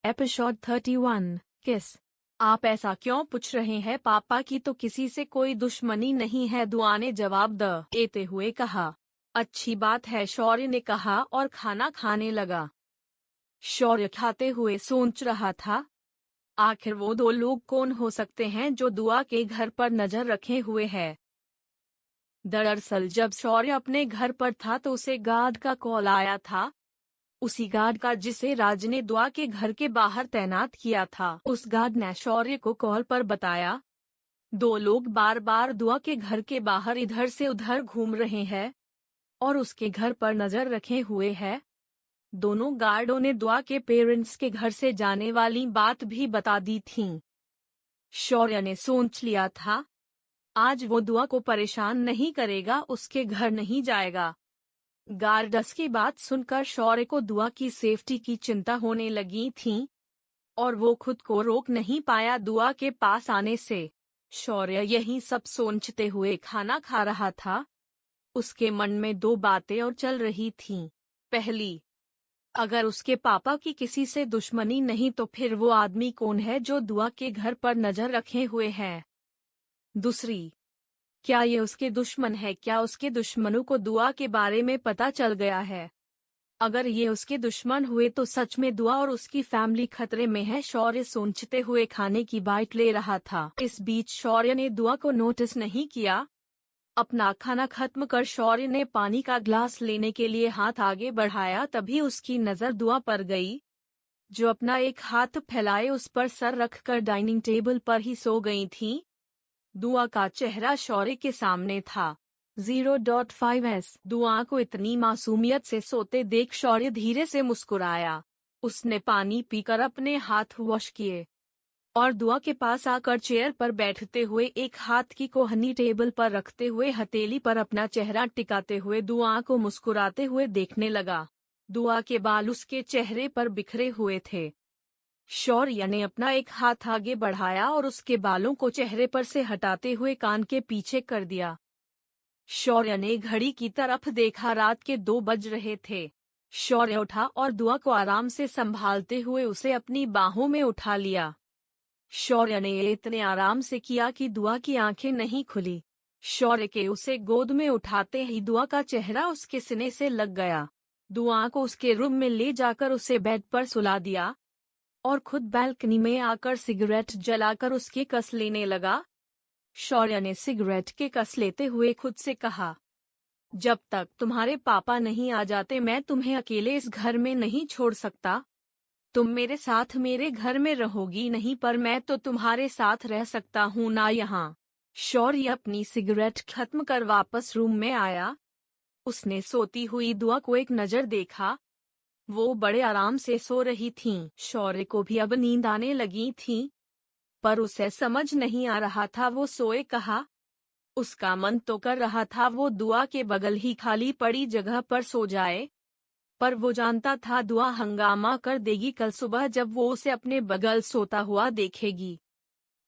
Episode 31 किस। आप ऐसा क्यों पूछ रहे हैं? पापा की तो किसी से कोई दुश्मनी नहीं है, दुआ ने जवाब देते हुए कहा। अच्छी बात है, शौर्य ने कहा और खाना खाने लगा। शौर्य खाते हुए सोच रहा था, आखिर वो दो लोग कौन हो सकते हैं जो दुआ के घर पर नजर रखे हुए हैं। दरअसल जब शौर्य अपने घर पर था तो उसे गार्ड का कॉल आया था, उसी गार्ड का जिसे राज ने दुआ के घर के बाहर तैनात किया था। उस गार्ड ने शौर्य को कॉल पर बताया, दो लोग बार बार दुआ के घर के बाहर इधर से उधर घूम रहे हैं और उसके घर पर नजर रखे हुए हैं। दोनों गार्डों ने दुआ के पेरेंट्स के घर से जाने वाली बात भी बता दी थी। शौर्य ने सोच लिया था, आज वो दुआ को परेशान नहीं करेगा, उसके घर नहीं जाएगा। गार्ड्स की बात सुनकर शौर्य को दुआ की सेफ्टी की चिंता होने लगी थी और वो खुद को रोक नहीं पाया दुआ के पास आने से। शौर्य यही सब सोचते हुए खाना खा रहा था। उसके मन में दो बातें और चल रही थीं। पहली, अगर उसके पापा की किसी से दुश्मनी नहीं तो फिर वो आदमी कौन है जो दुआ के घर पर नजर रखे हुए है। दूसरी, क्या ये उसके दुश्मन है? क्या उसके दुश्मनों को दुआ के बारे में पता चल गया है? अगर ये उसके दुश्मन हुए तो सच में दुआ और उसकी फैमिली खतरे में है। शौर्य सोचते हुए खाने की बाइट ले रहा था। इस बीच शौर्य ने दुआ को नोटिस नहीं किया। अपना खाना खत्म कर शौर्य ने पानी का ग्लास लेने के लिए हाथ आगे बढ़ाया, तभी उसकी नजर दुआ पर गई, जो अपना एक हाथ फैलाए उस पर सर रखकर डाइनिंग टेबल पर ही सो गई थी। दुआ का चेहरा शौर्य के सामने था। 0.5s। दुआ को इतनी मासूमियत से सोते देख शौर्य धीरे से मुस्कुराया। उसने पानी पीकर अपने हाथ वॉश किए और दुआ के पास आकर चेयर पर बैठते हुए एक हाथ की कोहनी टेबल पर रखते हुए हथेली पर अपना चेहरा टिकाते हुए दुआ को मुस्कुराते हुए देखने लगा। दुआ के बाल उसके चेहरे पर बिखरे हुए थे। शौर्य ने अपना एक हाथ आगे बढ़ाया और उसके बालों को चेहरे पर से हटाते हुए कान के पीछे कर दिया। शौर्य ने घड़ी की तरफ देखा, रात के 2 बज रहे थे। शौर्य उठा और दुआ को आराम से संभालते हुए उसे अपनी बाहों में उठा लिया। शौर्य ने ये इतने आराम से किया कि दुआ की आंखें नहीं खुली। शौर्य के उसे गोद में उठाते ही दुआ का चेहरा उसके सीने से लग गया। दुआ को उसके रूम में ले जाकर उसे बेड पर सुला दिया और खुद बालकनी में आकर सिगरेट जलाकर उसकी कस लेने लगा। शौर्य ने सिगरेट के कस लेते हुए खुद से कहा, जब तक तुम्हारे पापा नहीं आ जाते मैं तुम्हें अकेले इस घर में नहीं छोड़ सकता। तुम मेरे साथ मेरे घर में रहोगी नहीं, पर मैं तो तुम्हारे साथ रह सकता हूँ ना यहाँ। शौर्य अपनी सिगरेट खत्म कर वापस रूम में आया। उसने सोती हुई दुआ को एक नजर देखा। वो बड़े आराम से सो रही थीं। शौर्य को भी अब नींद आने लगी थी, पर उसे समझ नहीं आ रहा था वो सोए कहाँ। उसका मन तो कर रहा था वो दुआ के बगल ही खाली पड़ी जगह पर सो जाए, पर वो जानता था दुआ हंगामा कर देगी कल सुबह जब वो उसे अपने बगल सोता हुआ देखेगी।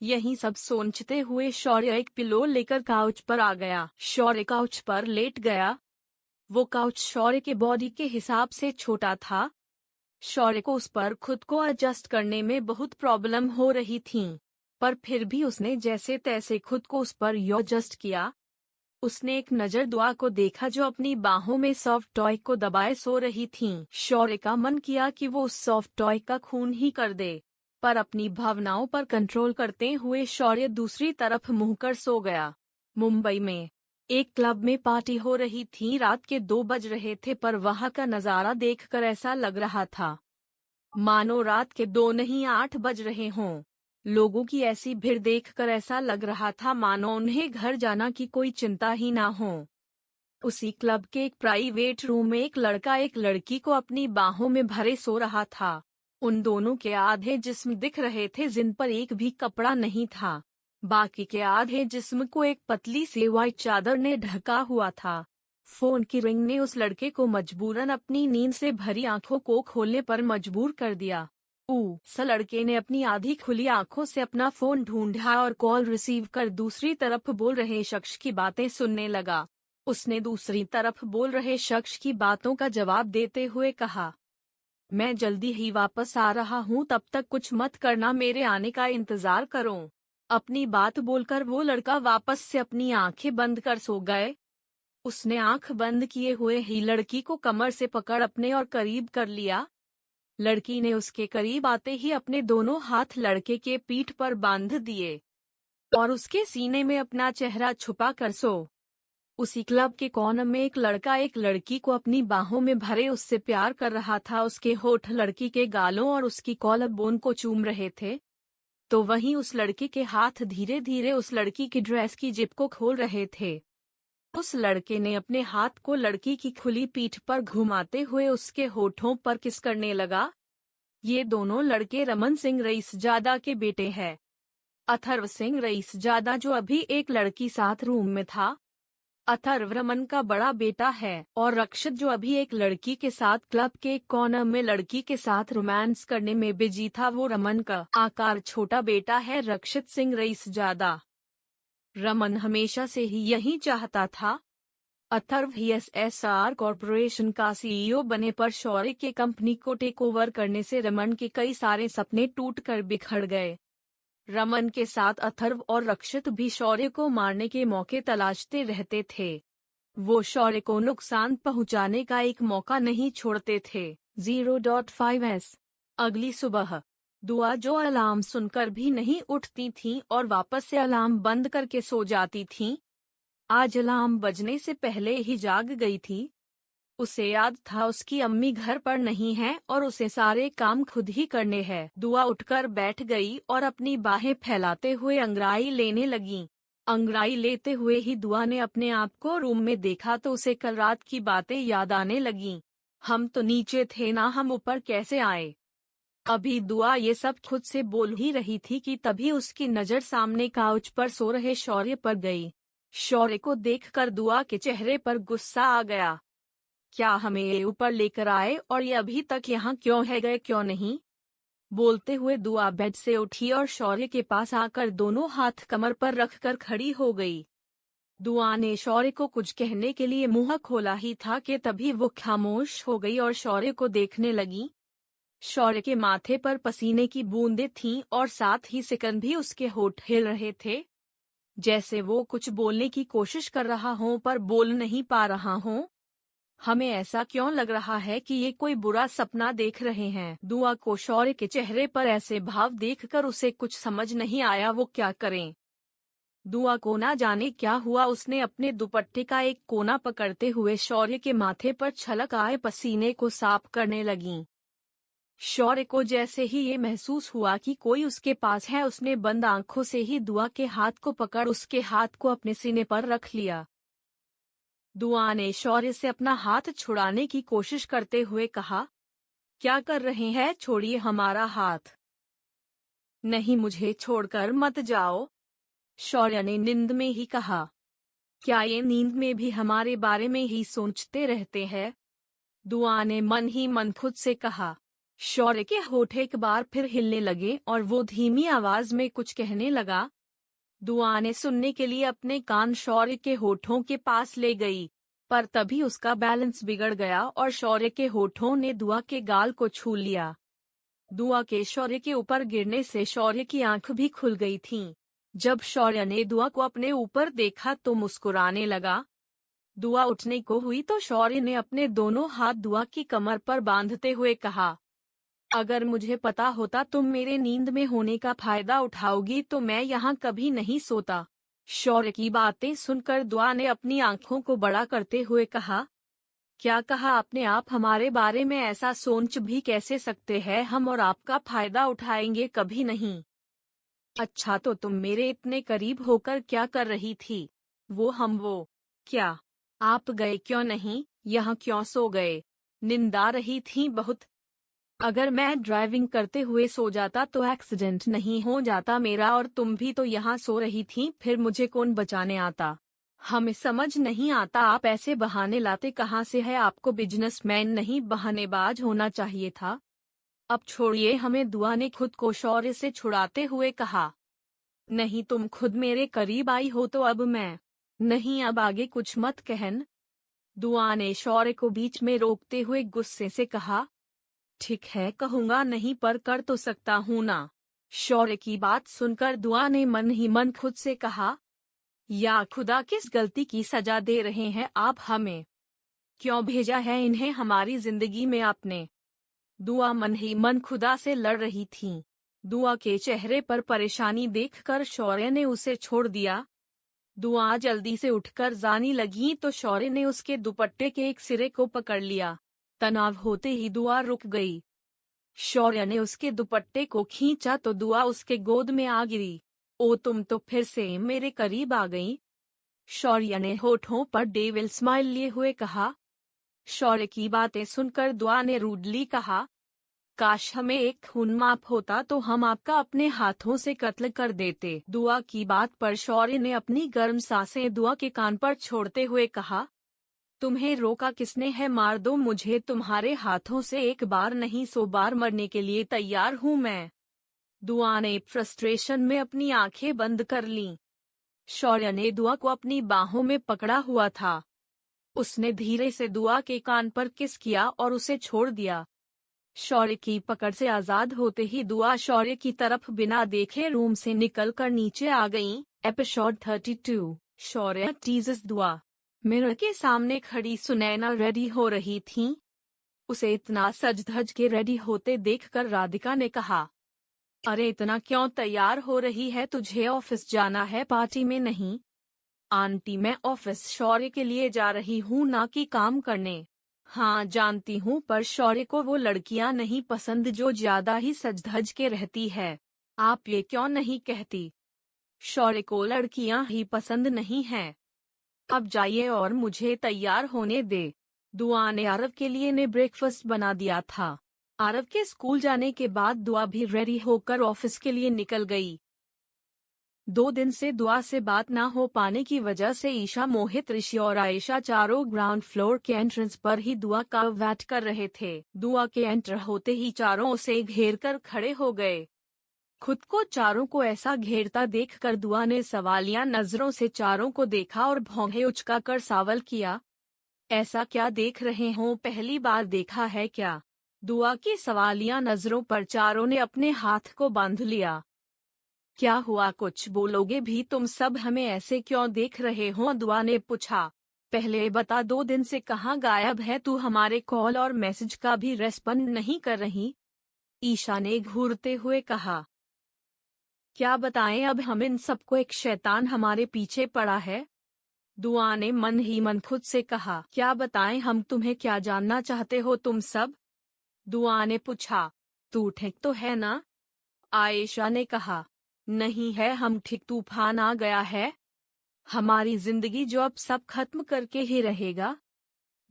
यही सब सोचते हुए शौर्य एक पिलो लेकर काउच पर आ गया। शौर्य काउच पर लेट गया। वो काउच शौर्य के बॉडी के हिसाब से छोटा था। शौर्य को उस पर खुद को एडजस्ट करने में बहुत प्रॉब्लम हो रही थी, पर फिर भी उसने जैसे तैसे खुद को उस पर एडजस्ट किया। उसने एक नज़र दुआ को देखा जो अपनी बाहों में सॉफ्ट टॉय को दबाए सो रही थीं। शौर्य का मन किया कि वो उस सॉफ्ट टॉय का खून ही कर दे, पर अपनी भावनाओं पर कंट्रोल करते हुए शौर्य दूसरी तरफ मुंह कर सो गया। मुंबई में एक क्लब में पार्टी हो रही थी। रात के 2 बज रहे थे, पर वहां का नजारा देखकर ऐसा लग रहा था मानो रात के 2 नहीं 8 बज रहे हों। लोगों की ऐसी भीड़ देखकर ऐसा लग रहा था मानो उन्हें घर जाना की कोई चिंता ही ना हो। उसी क्लब के एक प्राइवेट रूम में एक लड़का एक लड़की को अपनी बाहों में भरे सो रहा था। उन दोनों के आधे जिस्म दिख रहे थे जिन पर एक भी कपड़ा नहीं था। बाकी के आधे जिस्म को एक पतली सी व्हाइट चादर ने ढका हुआ था। फोन की रिंग ने उस लड़के को मजबूरन अपनी नींद से भरी आंखों को खोलने पर मजबूर कर दिया। लड़के ने अपनी आधी खुली आंखों से अपना फोन ढूंढा और कॉल रिसीव कर दूसरी तरफ बोल रहे शख्स की बातें सुनने लगा। उसने दूसरी तरफ बोल रहे शख्स की बातों का जवाब देते हुए कहा, मैं जल्दी ही वापस आ रहा हूँ, तब तक कुछ मत करना, मेरे आने का इंतजार करो। अपनी बात बोलकर वो लड़का वापस से अपनी आंखें बंद कर सो गए। उसने आंख बंद किए हुए ही लड़की को कमर से पकड़ अपने और करीब कर लिया। लड़की ने उसके करीब आते ही अपने दोनों हाथ लड़के के पीठ पर बांध दिए और उसके सीने में अपना चेहरा छुपा कर सो। उसी क्लब के कॉर्नर में एक लड़का एक लड़की को अपनी बाहों में भरे उससे प्यार कर रहा था। उसके होठ लड़की के गालों और उसकी कॉलर बोन को चूम रहे थे, तो वहीं उस लड़के के हाथ धीरे धीरे उस लड़की की ड्रेस की जिप को खोल रहे थे। उस लड़के ने अपने हाथ को लड़की की खुली पीठ पर घुमाते हुए उसके होठों पर किस करने लगा। ये दोनों लड़के रमन सिंह रईसजादा के बेटे हैं। अथर्व सिंह रईसजादा जो अभी एक लड़की साथ रूम में था, अथर्व रमन का बड़ा बेटा है, और रक्षित जो अभी एक लड़की के साथ क्लब के कॉर्नर में लड़की के साथ रोमांस करने में बिजी था, वो रमन का आकार छोटा बेटा है, रक्षित सिंह रईसजादा। रमन हमेशा से ही यही चाहता था। अथर्व एसएसआर कॉरपोरेशन का सीईओ बने पर शौर्य के कंपनी को टेक ओवर करने से रमन के कई सारे सपने टूटकर बिखर गए। रमन के साथ अथर्व और रक्षित भी शौर्य को मारने के मौके तलाशते रहते थे। वो शौर्य को नुकसान पहुंचाने का एक मौका नहीं छोड़ते थे। 0.5s अगली सुबह दुआ जो अलार्म सुनकर भी नहीं उठती थीं और वापस से अलार्म बंद करके सो जाती थीं, आज अलार्म बजने से पहले ही जाग गई थी। उसे याद था उसकी अम्मी घर पर नहीं है और उसे सारे काम खुद ही करने हैं। दुआ उठकर बैठ गई और अपनी बाहें फैलाते हुए अंगड़ाई लेने लगी। अंगड़ाई लेते हुए ही दुआ ने अपने आप को रूम में देखा तो उसे कल रात की बातें याद आने लगीं। हम तो नीचे थे ना, हम ऊपर कैसे आए? अभी दुआ ये सब खुद से बोल ही रही थी कि तभी उसकी नजर सामने काउच पर सो रहे शौर्य पर गई। शौर्य को देखकर दुआ के चेहरे पर गुस्सा आ गया। क्या हमें ये ऊपर लेकर आए और ये अभी तक यहाँ क्यों है, गए क्यों नहीं? बोलते हुए दुआ बेड से उठी और शौर्य के पास आकर दोनों हाथ कमर पर रखकर खड़ी हो गई। दुआ ने शौर्य को कुछ कहने के लिए मुंह खोला ही था कि तभी वो खामोश हो गई और शौर्य को देखने लगी। शौर्य के माथे पर पसीने की बूंदें थीं और साथ ही सिकन भी उसके होठ हिल रहे थे, जैसे वो कुछ बोलने की कोशिश कर रहा हो पर बोल नहीं पा रहा हो। हमें ऐसा क्यों लग रहा है कि ये कोई बुरा सपना देख रहे हैं? दुआ को शौर्य के चेहरे पर ऐसे भाव देखकर उसे कुछ समझ नहीं आया वो क्या करें। दुआ को ना जाने क्या हुआ, उसने अपने दुपट्टे का एक कोना पकड़ते हुए शौर्य के माथे पर छलक आए पसीने को साफ करने लगीं। शौर्य को जैसे ही ये महसूस हुआ कि कोई उसके पास है, उसने बंद आंखों से ही दुआ के हाथ को पकड़ उसके हाथ को अपने सीने पर रख लिया। दुआ ने शौर्य से अपना हाथ छुड़ाने की कोशिश करते हुए कहा, क्या कर रहे हैं, छोड़िए हमारा हाथ। नहीं, मुझे छोड़कर मत जाओ, शौर्य ने नींद में ही कहा। क्या ये नींद में भी हमारे बारे में ही सोचते रहते हैं? दुआ ने मन ही मन खुद से कहा। शौर्य के होठ एक बार फिर हिलने लगे और वो धीमी आवाज में कुछ कहने लगा। दुआ ने सुनने के लिए अपने कान शौर्य के होठों के पास ले गई, पर तभी उसका बैलेंस बिगड़ गया और शौर्य के होठों ने दुआ के गाल को छू लिया। दुआ के शौर्य के ऊपर गिरने से शौर्य की आंख भी खुल गई थीं। जब शौर्य ने दुआ को अपने ऊपर देखा तो मुस्कुराने लगा। दुआ उठने को हुई तो शौर्य ने अपने दोनों हाथ दुआ की कमर पर बांधते हुए कहा, अगर मुझे पता होता तुम मेरे नींद में होने का फायदा उठाओगी तो मैं यहाँ कभी नहीं सोता। शौर्य की बातें सुनकर दुआ ने अपनी आंखों को बड़ा करते हुए कहा, क्या कहा आपने? आप हमारे बारे में ऐसा सोच भी कैसे सकते हैं? हम और आपका फायदा उठाएंगे कभी नहीं। अच्छा, तो तुम मेरे इतने करीब होकर क्या कर रही थी? वो क्या आप गए क्यों नहीं? यहाँ क्यों सो गए? नींद आ रही थी बहुत। अगर मैं ड्राइविंग करते हुए सो जाता तो एक्सीडेंट नहीं हो जाता मेरा, और तुम भी तो यहाँ सो रही थी, फिर मुझे कौन बचाने आता? हमें समझ नहीं आता आप ऐसे बहाने लाते कहाँ से है? आपको बिजनेसमैन नहीं बहानेबाज होना चाहिए था। अब छोड़िए हमें, दुआ ने खुद को शौर्य से छुड़ाते हुए कहा। नहीं, तुम खुद मेरे करीब आई हो तो अब मैं नहीं, अब आगे कुछ मत कहन, दुआ ने शौर्य को बीच में रोकते हुए गुस्से से कहा। ठीक है कहूँगा नहीं पर कर तो सकता हूँ ना। शौर्य की बात सुनकर दुआ ने मन ही मन खुद से कहा, या खुदा किस गलती की सजा दे रहे हैं आप हमें? क्यों भेजा है इन्हें हमारी जिंदगी में आपने? दुआ मन ही मन खुदा से लड़ रही थी। दुआ के चेहरे पर परेशानी देखकर शौर्य ने उसे छोड़ दिया। दुआ जल्दी से उठकर जाने लगी तो शौर्य ने उसके दुपट्टे के एक सिरे को पकड़ लिया। तनाव होते ही दुआ रुक गई। शौर्य ने उसके दुपट्टे को खींचा तो दुआ उसके गोद में आ गिरी। ओ तुम तो फिर से मेरे करीब आ गई। शौर्य ने होठों पर डेविल स्माइल लिए हुए कहा। शौर्य की बातें सुनकर दुआ ने रूडली कहा, काश हमें एक खून माफ होता तो हम आपका अपने हाथों से कत्ल कर देते। दुआ की बात पर शौर्य ने अपनी गर्म सांसें दुआ के कान पर छोड़ते हुए कहा, तुम्हें रोका किसने है? मार दो मुझे तुम्हारे हाथों से, एक बार नहीं 100 बार मरने के लिए तैयार हूँ मैं। दुआ ने फ्रस्ट्रेशन में अपनी आंखें बंद कर लीं। शौर्य ने दुआ को अपनी बाहों में पकड़ा हुआ था। उसने धीरे से दुआ के कान पर किस किया और उसे छोड़ दिया। शौर्य की पकड़ से आजाद होते ही दुआ शौर्य की तरफ बिना देखे रूम से निकलकर नीचे आ गईं। एपिसोड 32। शौर्य टीजेस दुआ। मिरर के सामने खड़ी सुनैना रेडी हो रही थीं। उसे इतना सज धज के रेडी होते देखकर राधिका ने कहा, अरे इतना क्यों तैयार हो रही है? तुझे ऑफिस जाना है, पार्टी में नहीं। आंटी मैं ऑफिस शौर्य के लिए जा रही हूँ, ना कि काम करने। हाँ जानती हूँ, पर शौर्य को वो लड़कियाँ नहीं पसंद जो ज्यादा ही सज धज के रहती है। आप ये क्यों नहीं कहती? शौर्य को लड़कियाँ ही पसंद नहीं हैं। अब जाइए और मुझे तैयार होने दे। दुआ ने आरव के लिए ने ब्रेकफास्ट बना दिया था। आरव के स्कूल जाने के बाद दुआ भी रेडी होकर ऑफिस के लिए निकल गई। 2 दिन से दुआ से बात ना हो पाने की वजह से ईशा, मोहित, ऋषि और आयशा चारों ग्राउंड फ्लोर के एंट्रेंस पर ही दुआ का वेट कर रहे थे। दुआ के एंटर होते ही चारों उसे घेर कर खड़े हो गए। खुद को चारों को ऐसा घेरता देखकर दुआ ने सवालिया नजरों से चारों को देखा और भौहें उचकाकर सवाल किया, ऐसा क्या देख रहे हो? पहली बार देखा है क्या? दुआ की सवालिया नजरों पर चारों ने अपने हाथ को बांध लिया। क्या हुआ? कुछ बोलोगे भी? तुम सब हमें ऐसे क्यों देख रहे हो? दुआ ने पूछा। पहले बता, 2 दिन से कहाँ गायब है तू? हमारे कॉल और मैसेज का भी रेस्पॉन्ड नहीं कर रही। ईशा ने घूरते हुए कहा। क्या बताएं अब हम इन सबको? एक शैतान हमारे पीछे पड़ा है। दुआ ने मन ही मन खुद से कहा। क्या बताएं हम? तुम्हें क्या जानना चाहते हो तुम सब? दुआ ने पूछा। तू ठीक तो है ना? आयशा ने कहा। नहीं है हम ठीक। तूफान आ गया है हमारी जिंदगी जो अब सब खत्म करके ही रहेगा।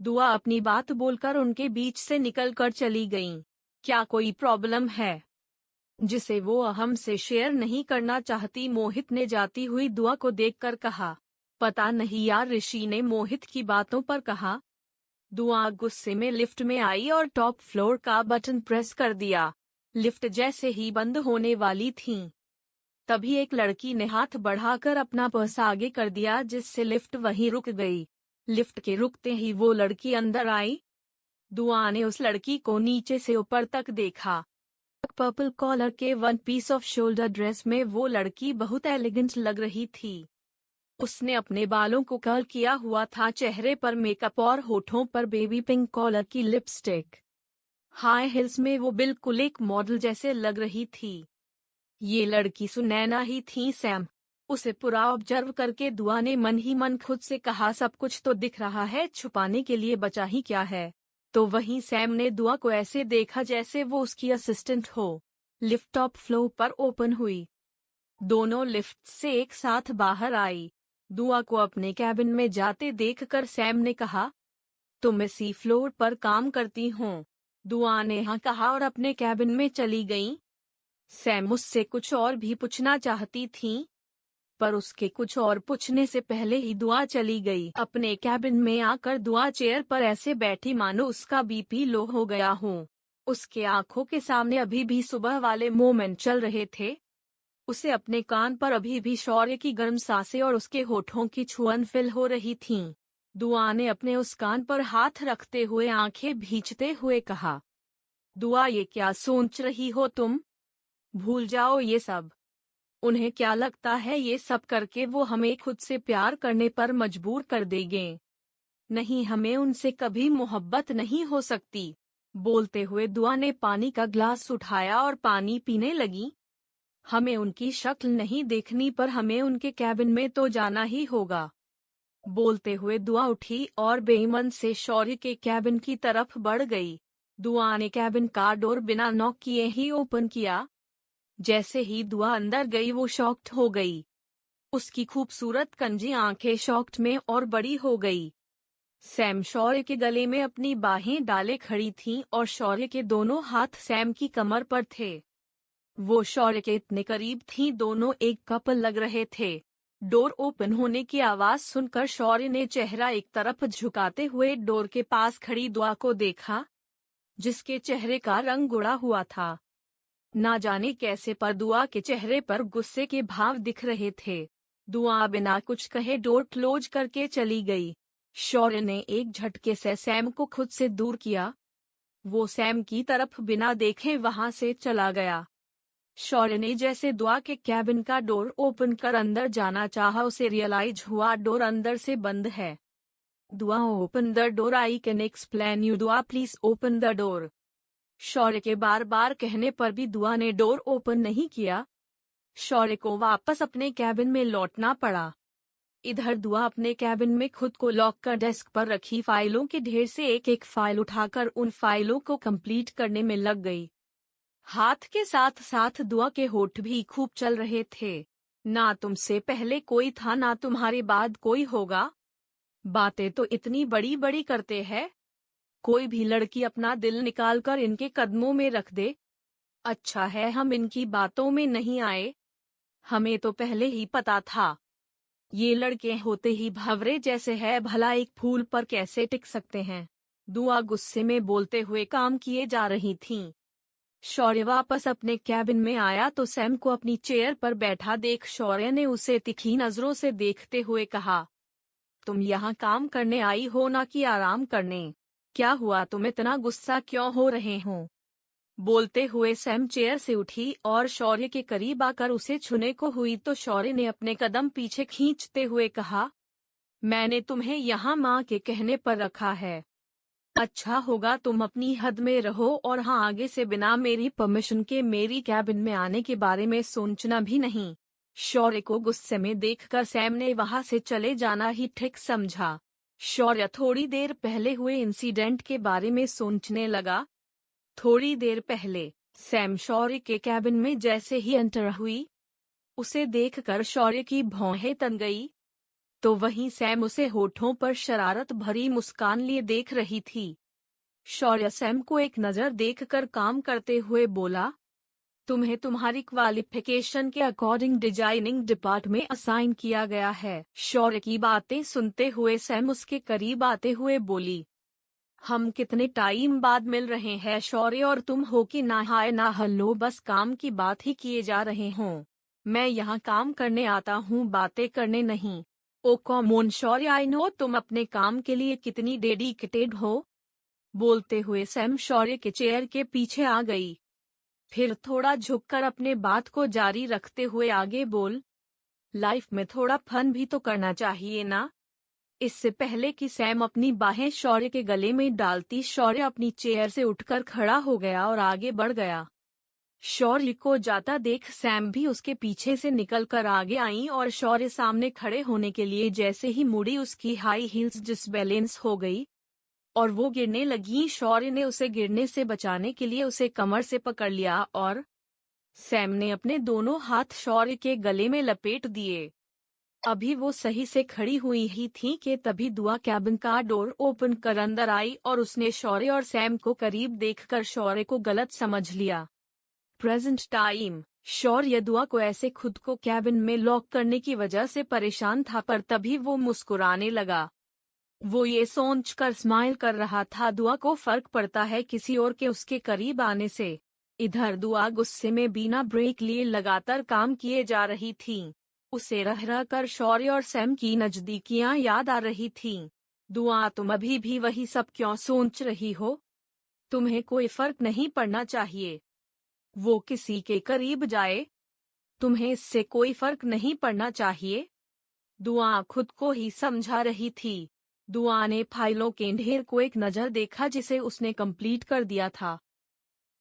दुआ अपनी बात बोलकर उनके बीच से निकलकर चली गईं। क्या कोई प्रॉब्लम है जिसे वो हमसे शेयर नहीं करना चाहती? मोहित ने जाती हुई दुआ को देखकर कहा। पता नहीं यार, ऋषि ने मोहित की बातों पर कहा। दुआ गुस्से में लिफ्ट में आई और टॉप फ्लोर का बटन प्रेस कर दिया। लिफ्ट जैसे ही बंद होने वाली थी तभी एक लड़की ने हाथ बढ़ाकर अपना पर्स आगे कर दिया, जिससे लिफ्ट वहीं रुक गई। लिफ्ट के रुकते ही वो लड़की अंदर आई। दुआ ने उस लड़की को नीचे से ऊपर तक देखा। पर्पल कॉलर के 1 पीस ऑफ शोल्डर ड्रेस में वो लड़की बहुत एलिगेंट लग रही थी। उसने अपने बालों को कर्ल किया हुआ था, चेहरे पर मेकअप और होठों पर बेबी पिंक कॉलर की लिपस्टिक। हाई हिल्स में वो बिल्कुल एक मॉडल जैसे लग रही थी। ये लड़की सुनैना ही थी। सैम उसे पूरा ऑब्जर्व करके दुआ ने मन ही मन खुद से कहा, सब कुछ तो दिख रहा है, छुपाने के लिए बचा ही क्या है। तो वहीं सैम ने दुआ को ऐसे देखा जैसे वो उसकी असिस्टेंट हो। लिफ्ट टॉप फ्लोर पर ओपन हुई। दोनों लिफ्ट से एक साथ बाहर आई। दुआ को अपने कैबिन में जाते देखकर सैम ने कहा, तुम इसी फ्लोर पर काम करती हो? दुआ ने हाँ कहा और अपने कैबिन में चली गई। सैम उससे कुछ और भी पूछना चाहती थी, पर उसके कुछ और पूछने से पहले ही दुआ चली गई। अपने कैबिन में आकर दुआ चेयर पर ऐसे बैठी मानो उसका बीपी लो हो गया हो। उसके आंखों के सामने अभी भी सुबह वाले मोमेंट चल रहे थे। उसे अपने कान पर अभी भी शौर्य की गर्म सांसें और उसके होठों की छुअन फील हो रही थीं। दुआ ने अपने उस कान पर हाथ रखते हुए आंखें भींचते हुए कहा, दुआ ये क्या सोच रही हो तुम? भूल जाओ ये सब। उन्हें क्या लगता है ये सब करके वो हमें खुद से प्यार करने पर मजबूर कर देंगे? नहीं, हमें उनसे कभी मोहब्बत नहीं हो सकती। बोलते हुए दुआ ने पानी का ग्लास उठाया और पानी पीने लगी। हमें उनकी शक्ल नहीं देखनी पर हमें उनके कैबिन में तो जाना ही होगा। बोलते हुए दुआ उठी और बेईमान से शौर्य के कैबिन की तरफ बढ़ गई। दुआ ने कैबिन का डोर बिना नॉक किए ही ओपन किया। जैसे ही दुआ अंदर गई वो शॉक्ड हो गई। उसकी खूबसूरत कंजी आंखें शॉक्ड में और बड़ी हो गई। सैम शौर्य के गले में अपनी बाहें डाले खड़ी थीं और शौर्य के दोनों हाथ सैम की कमर पर थे। वो शौर्य के इतने करीब थीं, दोनों एक कपल लग रहे थे। डोर ओपन होने की आवाज सुनकर शौर्य ने चेहरा एक तरफ झुकाते हुए डोर के पास खड़ी दुआ को देखा, जिसके चेहरे का रंग उड़ा हुआ था। ना जाने कैसे पर दुआ के चेहरे पर गुस्से के भाव दिख रहे थे। दुआ बिना कुछ कहे डोर क्लोज करके चली गई। शौर्य ने एक झटके से सैम को खुद से दूर किया। वो सैम की तरफ बिना देखे वहां से चला गया। शौर्य ने जैसे दुआ के कैबिन का डोर ओपन कर अंदर जाना चाहा, उसे रियलाइज हुआ डोर अंदर से बंद है। दुआ open the door, I can explain you, दुआ प्लीज ओपन द डोर। शौर्य के बार बार कहने पर भी दुआ ने डोर ओपन नहीं किया। शौर्य को वापस अपने कैबिन में लौटना पड़ा। इधर दुआ अपने कैबिन में खुद को लॉक कर डेस्क पर रखी फाइलों के ढेर से एक एक फाइल उठाकर उन फाइलों को कंप्लीट करने में लग गई। हाथ के साथ साथ दुआ के होठ भी खूब चल रहे थे। ना तुमसे पहले कोई था, ना तुम्हारे बाद कोई होगा। बातें तो इतनी बड़ी बड़ी करते हैं। कोई भी लड़की अपना दिल निकालकर इनके कदमों में रख दे। अच्छा है हम इनकी बातों में नहीं आए। हमें तो पहले ही पता था। ये लड़के होते ही भंवरे जैसे है, भला एक फूल पर कैसे टिक सकते हैं। दुआ गुस्से में बोलते हुए काम किए जा रही थीं। शौर्य वापस अपने कैबिन में आया तो सैम को अपनी चेयर पर बैठा देख शौर्य ने उसे तिखी नजरों से देखते हुए कहा, तुम यहाँ काम करने आई हो ना कि आराम करने? क्या हुआ, तुम इतना गुस्सा क्यों हो रहे हो? बोलते हुए सैम चेयर से उठी और शौर्य के करीब आकर उसे छूने को हुई तो शौर्य ने अपने कदम पीछे खींचते हुए कहा, मैंने तुम्हें यहाँ माँ के कहने पर रखा है। अच्छा होगा तुम अपनी हद में रहो और हाँ, आगे से बिना मेरी परमिशन के मेरी कैबिन में आने के बारे में सोचना भी नहीं। शौर्य को गुस्से में देखकर सैम ने वहां से चले जाना ही ठीक समझा। शौर्य थोड़ी देर पहले हुए इंसिडेंट के बारे में सोचने लगा। थोड़ी देर पहले सैम शौर्य के कैबिन में जैसे ही एंटर हुई, उसे देखकर शौर्य की भौहें तन गई। तो वहीं सैम उसे होठों पर शरारत भरी मुस्कान लिए देख रही थी। शौर्य सैम को एक नज़र देखकर काम करते हुए बोला, तुम्हें तुम्हारी क्वालिफिकेशन के अकॉर्डिंग डिजाइनिंग डिपार्टमेंट में असाइन किया गया है। शौर्य की बातें सुनते हुए सैम उसके करीब आते हुए बोली, हम कितने टाइम बाद मिल रहे हैं शौर्य, और तुम हो कि ना हाय ना हल्लो, बस काम की बात ही किए जा रहे हो। मैं यहाँ काम करने आता हूँ, बातें करने नहीं। ओ कॉमोन शौर्य, आई नो तुम अपने काम के लिए कितनी डेडिकेटेड हो। बोलते हुए सैम शौर्य के चेयर के पीछे आ गई। फिर थोड़ा झुककर अपने बात को जारी रखते हुए आगे बोल, लाइफ में थोड़ा फन भी तो करना चाहिए ना। इससे पहले कि सैम अपनी बाहें शौर्य के गले में डालती, शौर्य अपनी चेयर से उठकर खड़ा हो गया और आगे बढ़ गया। शौर्य को जाता देख सैम भी उसके पीछे से निकलकर आगे आई और शौर्य सामने खड़े होने के लिए जैसे ही मुड़ी, उसकी हाई हील्स डिसबैलेंस हो गई और वो गिरने लगी। शौर्य ने उसे गिरने से बचाने के लिए उसे कमर से पकड़ लिया और सैम ने अपने दोनों हाथ शौर्य के गले में लपेट दिए। अभी वो सही से खड़ी हुई ही थी कि तभी दुआ कैबिन का डोर ओपन कर अंदर आई और उसने शौर्य और सैम को करीब देखकर शौर्य को गलत समझ लिया। प्रेजेंट टाइम शौर्य दुआ को ऐसे खुद को कैबिन में लॉक करने की वजह से परेशान था, पर तभी वो मुस्कुराने लगा। वो ये सोचकर स्माइल कर रहा था, दुआ को फर्क पड़ता है किसी और के उसके करीब आने से। इधर दुआ गुस्से में बिना ब्रेक लिए लगातार काम किए जा रही थी। उसे रह रह कर शौर्य और सैम की नजदीकियां याद आ रही थीं। दुआ, तुम अभी भी वही सब क्यों सोच रही हो? तुम्हें कोई फर्क नहीं पड़ना चाहिए वो किसी के करीब जाए। तुम्हें इससे कोई फर्क नहीं पड़ना चाहिए। दुआ खुद को ही समझा रही थी। दुआ ने फाइलों के ढेर को एक नज़र देखा जिसे उसने कंप्लीट कर दिया था।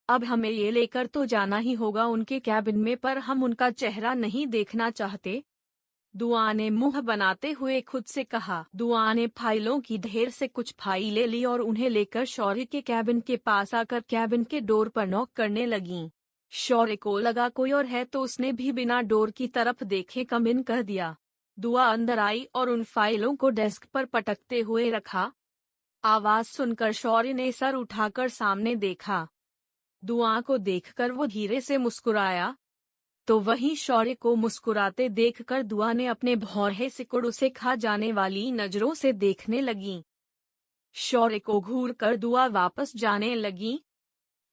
अब हमें ये लेकर तो जाना ही होगा उनके कैबिन में, पर हम उनका चेहरा नहीं देखना चाहते। दुआ ने मुंह बनाते हुए खुद से कहा। दुआ ने फाइलों की ढेर से कुछ फाइलें ली और उन्हें लेकर शौर्य के कैबिन के पास आकर कैबिन के डोर पर नॉक करने लगीं। शौर्य को लगा कोई और है तो उसने भी बिना डोर की तरफ देखे कम इन कर दिया। दुआ अंदर आई और उन फाइलों को डेस्क पर पटकते हुए रखा। आवाज सुनकर शौर्य ने सर उठाकर सामने देखा। दुआ को देखकर वो धीरे से मुस्कुराया, तो वहीं शौर्य को मुस्कुराते देखकर दुआ ने अपने भौरे सिकुड़ उसे खा जाने वाली नजरों से देखने लगी। शौर्य को घूरकर दुआ वापस जाने लगी,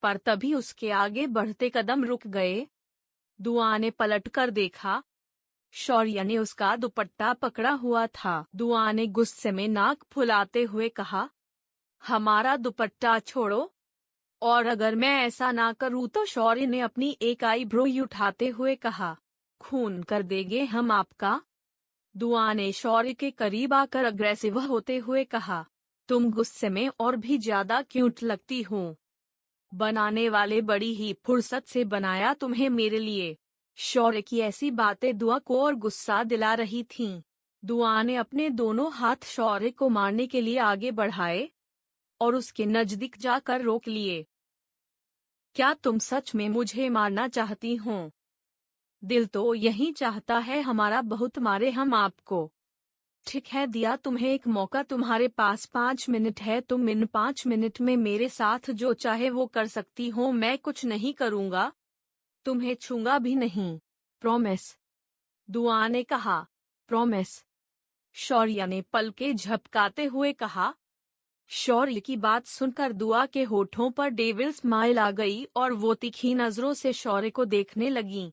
पर तभी उसके आगे बढ़ते कदम रुक गए। दुआ ने पलटकर देखा। शौर्य ने उसका दुपट्टा पकड़ा हुआ था। दुआ ने गुस्से में नाक फुलाते हुए कहा, हमारा दुपट्टा छोड़ो, और अगर मैं ऐसा ना करूं तो शौर्य ने अपनी एक आईब्रो उठाते हुए कहा, खून कर देंगे हम आपका। दुआ ने शौर्य के करीब आकर अग्रेसिव होते हुए कहा, तुम गुस्से में और भी ज्यादा क्यूट लगती हो। बनाने वाले बड़ी ही फुर्सत से बनाया तुम्हें मेरे लिए। शौर्य की ऐसी बातें दुआ को और गुस्सा दिला रही थीं। दुआ ने अपने दोनों हाथ शौर्य को मारने के लिए आगे बढ़ाए और उसके नजदीक जाकर रोक लिए। क्या तुम सच में मुझे मारना चाहती हो? दिल तो यही चाहता है हमारा बहुत मारे हम आपको। ठीक है, दिया तुम्हें एक मौका, तुम्हारे पास 5 मिनट है, तुम इन 5 मिनट में मेरे साथ जो चाहे वो कर सकती हो। मैं कुछ नहीं करूंगा, तुम्हें छूंगा भी नहीं। प्रॉमिस? दुआ ने कहा। प्रॉमिस? शौर्य ने पलके झपकाते हुए कहा। शौर्य की बात सुनकर दुआ के होठों पर डेविल स्माइल आ गई और वो तीखी नजरों से शौर्य को देखने लगी।